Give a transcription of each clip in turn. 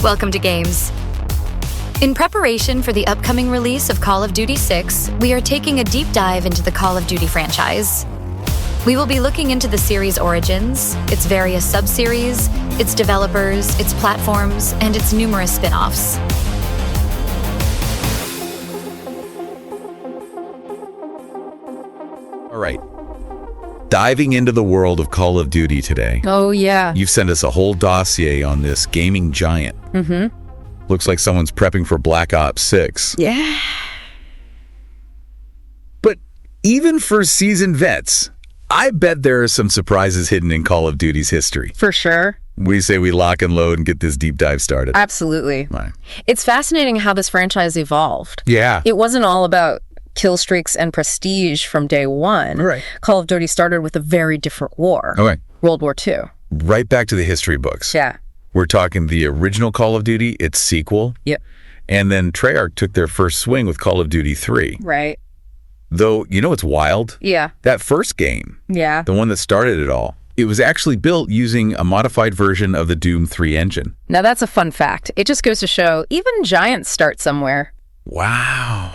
Welcome to Games. In preparation for the upcoming release of Call of Duty 6, we are taking a deep dive into the Call of Duty franchise. We will be looking into the series' origins, its various sub-series, its developers, its platforms, and its numerous spin-offs. All right. Diving into the world of Call of Duty today. Oh, yeah. You've sent us a whole dossier on this gaming giant. Mm-hmm. Looks like someone's prepping for Black Ops 6. Yeah. But even for seasoned vets, I bet there are some surprises hidden in Call of Duty's history. For sure. We say we lock and load and get this deep dive started. Absolutely. Right. It's fascinating how this franchise evolved. Yeah. It wasn't all about kill streaks and prestige from day one. Right. Call of Duty started with a very different war. Okay. World War II. Right back to the history books. Yeah. We're talking the original Call of Duty, its sequel, Yep. and then Treyarch took their first swing with Call of Duty 3. Right. Though, you know what's wild? Yeah. That first game, Yeah. the one that started it all, it was actually built using a modified version of the Doom 3 engine. Now that's a fun fact. It just goes to show even giants start somewhere. Wow.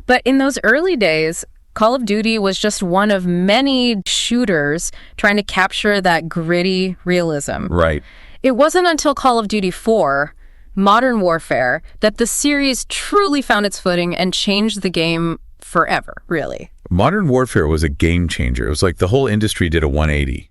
But in those early days, Call of Duty was just one of many shooters trying to capture that gritty realism. Right. It wasn't until Call of Duty 4, Modern Warfare, that the series truly found its footing and changed the game forever, really. Modern Warfare was a game changer. It was like the whole industry did a 180.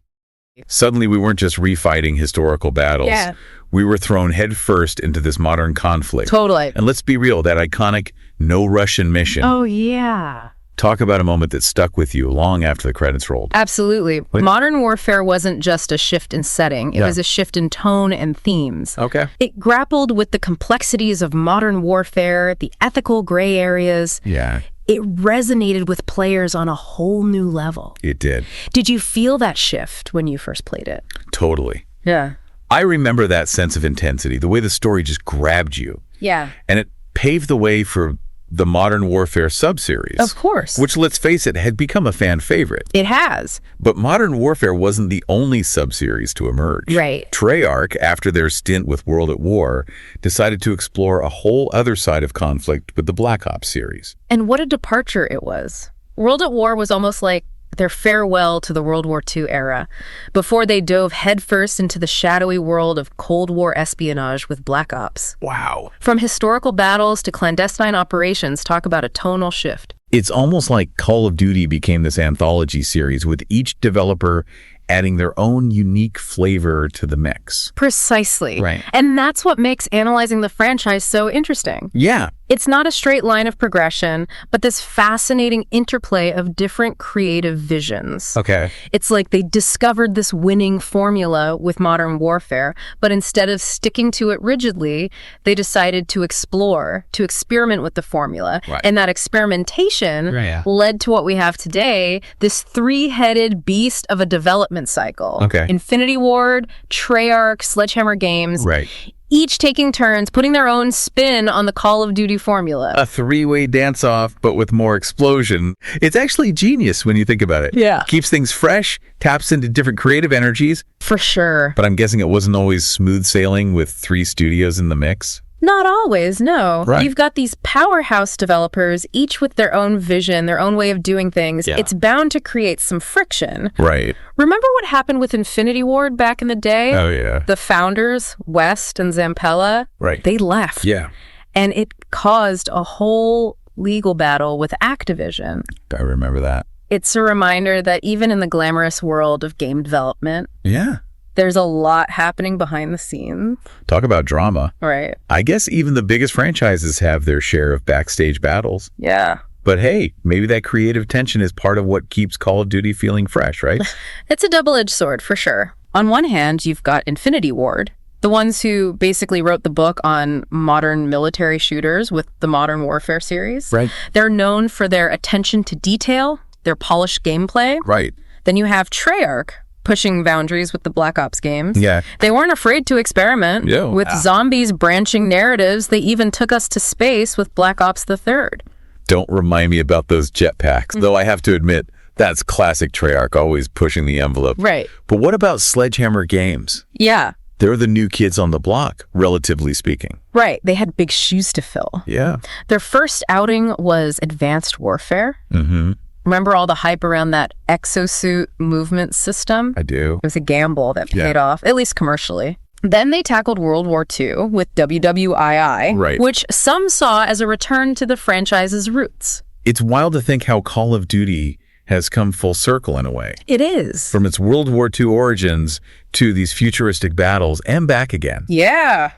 Suddenly, we weren't just refighting historical battles. Yeah. We were thrown headfirst into this modern conflict. Totally. And let's be real, that iconic no Russian mission. Oh, yeah. Talk about a moment that stuck with you long after the credits rolled. Absolutely. Wait. Modern Warfare wasn't just a shift in setting. It was a shift in tone and themes. Okay. It grappled with the complexities of modern warfare, the ethical gray areas. Yeah, It resonated with players on a whole new level. it did. Did you feel that shift when you first played it? Totally. Yeah. I remember that sense of intensity, the way the story just grabbed you. Yeah. And it paved the way for the Modern Warfare sub-series. Of course. Which, let's face it, had become a fan favorite. It has. But Modern Warfare wasn't the only sub-series to emerge. Right. Treyarch, after their stint with World at War, decided to explore a whole other side of conflict with the Black Ops series. And what a departure it was. World at War was almost like their farewell to the World War II era, before they dove headfirst into the shadowy world of Cold War espionage with Black Ops. Wow. From historical battles to clandestine operations, talk about a tonal shift. It's almost like Call of Duty became this anthology series with each developer adding their own unique flavor to the mix. Precisely. Right. And that's what makes analyzing the franchise so interesting. Yeah. It's not a straight line of progression, but this fascinating interplay of different creative visions. Okay. It's like they discovered this winning formula with Modern Warfare, but instead of sticking to it rigidly, they decided to explore, to experiment with the formula. Right. And that experimentation Right, yeah. led to what we have today, this three-headed beast of a development cycle. Okay. Infinity Ward, Treyarch, Sledgehammer Games, Right. each taking turns, putting their own spin on the Call of Duty formula. A three-way dance-off, but with more explosion. It's actually genius when you think about it. Yeah. Keeps things fresh, taps into different creative energies, For sure. but I'm guessing it wasn't always smooth sailing with 3 studios in the mix. Not always, no. Right. You've got these powerhouse developers, each with their own vision, their own way of doing things. Yeah. It's bound to create some friction. Right. Remember what happened with Infinity Ward back in the day? Oh, yeah. The founders, West and Zampella, Right. they left. Yeah. And it caused a whole legal battle with Activision. I remember that. It's a reminder that even in the glamorous world of game development, Yeah. there's a lot happening behind the scenes, Talk about drama. right? I guess even the biggest franchises have their share of backstage battles. Yeah. But hey, maybe that creative tension is part of what keeps Call of Duty feeling fresh, right? It's a double-edged sword, for sure. On one hand, you've got Infinity Ward, the ones who basically wrote the book on modern military shooters with the Modern Warfare series. Right. They're known for their attention to detail, their polished gameplay. Right. Then you have Treyarch, pushing boundaries with the Black Ops games. Yeah. They weren't afraid to experiment Yeah. with zombies branching narratives. They even took us to space with Black Ops the Third. Don't remind me about those jetpacks, though I have to admit, that's classic Treyarch, always pushing the envelope. Right. But what about Sledgehammer Games? Yeah. They're the new kids on the block, relatively speaking. Right. They had big shoes to fill. Yeah. Their first outing was Advanced Warfare. Mm-hmm. Remember all the hype around that exosuit movement system? I do. It was a gamble that paid off, at least commercially. Then they tackled World War II with WWII, Right. which some saw as a return to the franchise's roots. It's wild to think how Call of Duty has come full circle in a way. It is. From its World War II origins to these futuristic battles and back again. Yeah.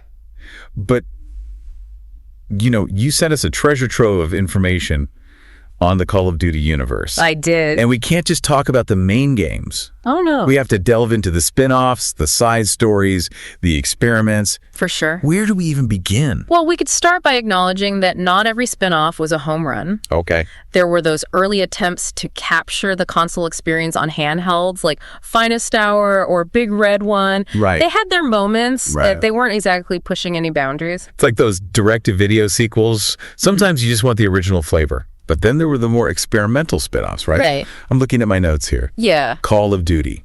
But, you sent us a treasure trove of information on the Call of Duty universe. I did. And we can't just talk about the main games. Oh, no. We have to delve into the spin-offs, the side stories, the experiments. For sure. Where do we even begin? Well, we could start by acknowledging that not every spin-off was a home run. Okay. There were those early attempts to capture the console experience on handhelds, like Finest Hour or Big Red One. Right. They had their moments. Right. They weren't exactly pushing any boundaries. It's like those direct-to-video sequels. Sometimes you just want the original flavor. But then there were the more experimental spin-offs, right? Right. I'm looking at my notes here. Yeah. Call of Duty,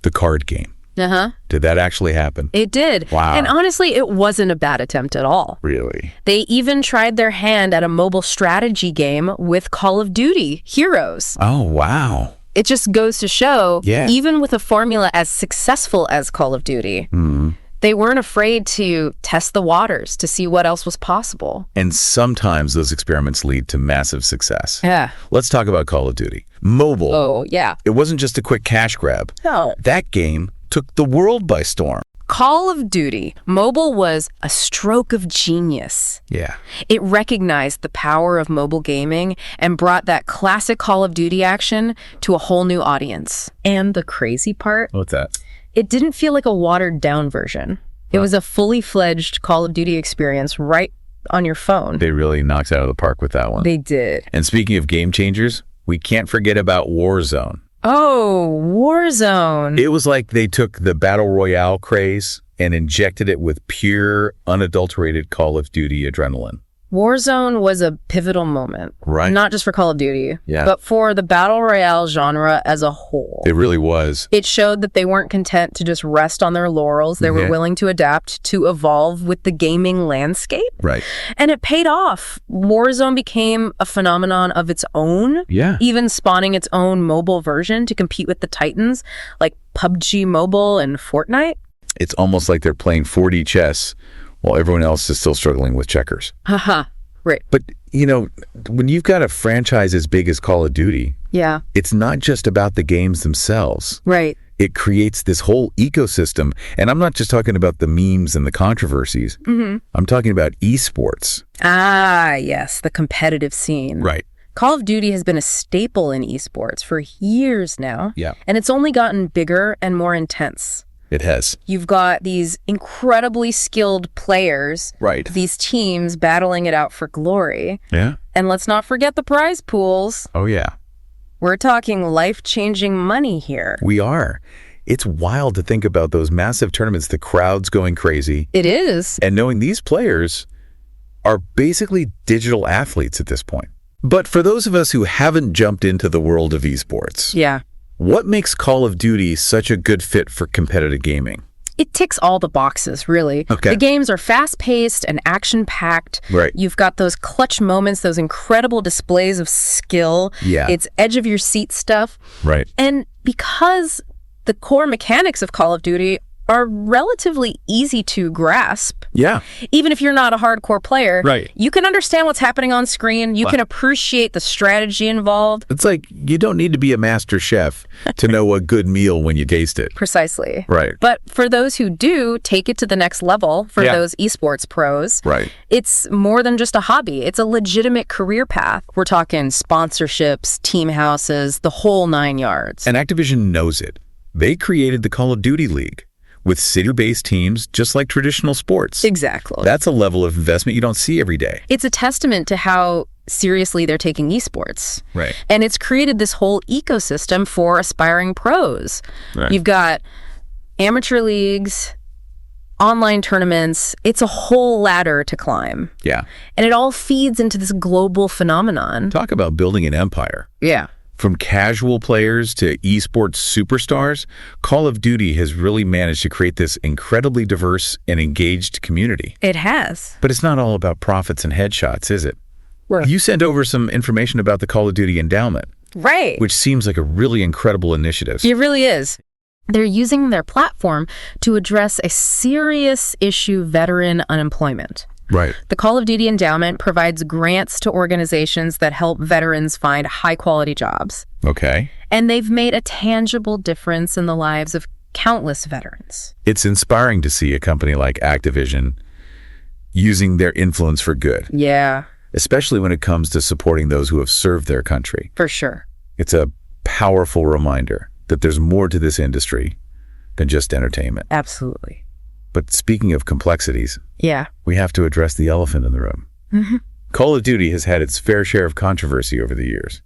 the card game. Uh-huh. Did that actually happen? It did. Wow. And honestly, it wasn't a bad attempt at all. Really? They even tried their hand at a mobile strategy game with Call of Duty Heroes. Oh, wow. It just goes to show, Yeah. even with a formula as successful as Call of Duty, they weren't afraid to test the waters to see what else was possible. And sometimes those experiments lead to massive success. Yeah. Let's talk about Call of Duty. Mobile. Oh, yeah. It wasn't just a quick cash grab. No. That game took the world by storm. Call of Duty Mobile was a stroke of genius. Yeah. It recognized the power of mobile gaming and brought that classic Call of Duty action to a whole new audience. And the crazy part, What's that? it didn't feel like a watered-down version. It was a fully fledged Call of Duty experience right on your phone. They really knocked it out of the park with that one. They did. And speaking of game changers, we can't forget about Warzone. Oh, Warzone. It was like they took the Battle Royale craze and injected it with pure, unadulterated Call of Duty adrenaline. Warzone was a pivotal moment. Right. Not just for Call of Duty, Yeah. but for the Battle Royale genre as a whole. It really was. It showed that they weren't content to just rest on their laurels. They were Yeah. willing to adapt, to evolve with the gaming landscape. Right. And it paid off. Warzone became a phenomenon of its own, Yeah. even spawning its own mobile version to compete with the titans like PUBG Mobile and Fortnite. It's almost like they're playing 4D chess while everyone else is still struggling with checkers. Haha. Right. But, when you've got a franchise as big as Call of Duty, Yeah. it's not just about the games themselves. Right. It creates this whole ecosystem. And I'm not just talking about the memes and the controversies. Mm-hmm. I'm talking about esports. Ah, yes, the competitive scene. Right. Call of Duty has been a staple in esports for years now. Yeah. And it's only gotten bigger and more intense. It has. You've got these incredibly skilled players, Right. these teams battling it out for glory. Yeah. And let's not forget the prize pools. Oh, yeah. We're talking life-changing money here. We are. It's wild to think about those massive tournaments, the crowds going crazy, It is. and knowing these players are basically digital athletes at this point. But for those of us who haven't jumped into the world of esports, Yeah. what makes Call of Duty such a good fit for competitive gaming? It ticks all the boxes, really. Okay. The games are fast-paced and action-packed. Right. You've got those clutch moments, those incredible displays of skill. Yeah. It's edge-of-your-seat stuff. Right. And because the core mechanics of Call of Duty are relatively easy to grasp, Yeah. even if you're not a hardcore player, Right. you can understand what's happening on screen. You can appreciate the strategy involved. It's like you don't need to be a master chef to know a good meal when you taste it. Precisely. Right. But for those who do take it to the next level, for Yeah. those esports pros, Right. it's more than just a hobby. It's a legitimate career path. We're talking sponsorships, team houses, the whole 9 yards. And Activision knows it. They created the Call of Duty League with city-based teams just like traditional sports. Exactly. That's a level of investment you don't see every day. It's a testament to how seriously they're taking esports. Right. And it's created this whole ecosystem for aspiring pros. Right. You've got amateur leagues, online tournaments. It's a whole ladder to climb. Yeah. And it all feeds into this global phenomenon. Talk about building an empire. Yeah. From casual players to esports superstars, Call of Duty has really managed to create this incredibly diverse and engaged community. It has. But it's not all about profits and headshots, is it? Right. You sent over some information about the Call of Duty Endowment, Right. which seems like a really incredible initiative. It really is. They're using their platform to address a serious issue: veteran unemployment. Right. The Call of Duty Endowment provides grants to organizations that help veterans find high-quality jobs. Okay. And they've made a tangible difference in the lives of countless veterans. It's inspiring to see a company like Activision using their influence for good, Yeah, especially when it comes to supporting those who have served their country. for sure. It's a powerful reminder that there's more to this industry than just entertainment. Absolutely. But speaking of complexities, Yeah. we have to address the elephant in the room. Call of Duty has had its fair share of controversy over the years.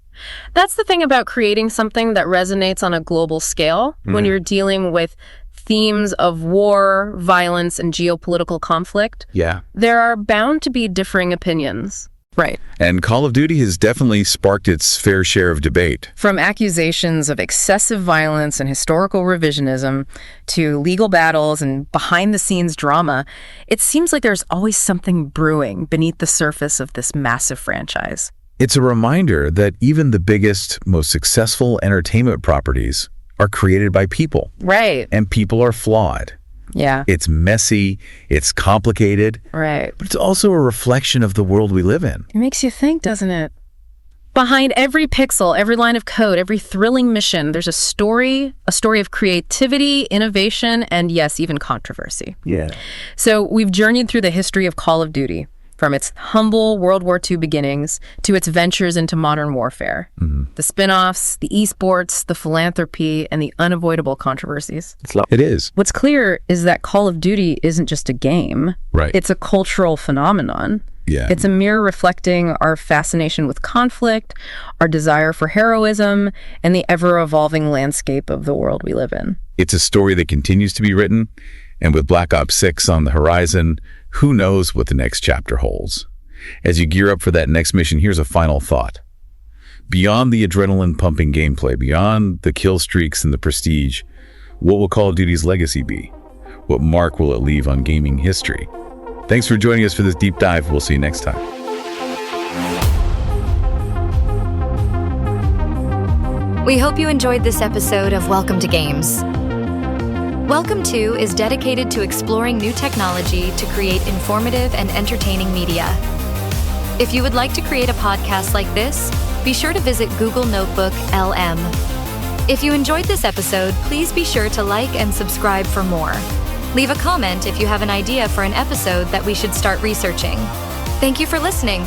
That's the thing about creating something that resonates on a global scale when you're dealing with themes of war, violence, and geopolitical conflict. Yeah. There are bound to be differing opinions. Right. And Call of Duty has definitely sparked its fair share of debate. From accusations of excessive violence and historical revisionism to legal battles and behind-the-scenes drama, it seems like there's always something brewing beneath the surface of this massive franchise. It's a reminder that even the biggest, most successful entertainment properties are created by people, Right. and people are flawed. Yeah. It's messy, it's complicated, Right. but it's also a reflection of the world we live in. It makes you think, doesn't it? Behind every pixel, every line of code, every thrilling mission, there's a story of creativity, innovation, and yes, even controversy. Yeah. So we've journeyed through the history of Call of Duty, from its humble World War II beginnings to its ventures into modern warfare. The spin-offs, the esports, the philanthropy, and the unavoidable controversies. It is. What's clear is that Call of Duty isn't just a game. Right. It's a cultural phenomenon. Yeah. It's a mirror reflecting our fascination with conflict, our desire for heroism, and the ever-evolving landscape of the world we live in. It's a story that continues to be written, and with Black Ops 6 on the horizon, who knows what the next chapter holds. As you gear up for that next mission, here's a final thought. Beyond the adrenaline-pumping gameplay, beyond the kill streaks and the prestige, what will Call of Duty's legacy be? What mark will it leave on gaming history? Thanks for joining us for this deep dive. We'll see you next time. We hope you enjoyed this episode of Welcome to Games. Welcome to is dedicated to exploring new technology to create informative and entertaining media. If you would like to create a podcast like this, be sure to visit Google Notebook LM. If you enjoyed this episode, please be sure to like and subscribe for more. Leave a comment if you have an idea for an episode that we should start researching. Thank you for listening.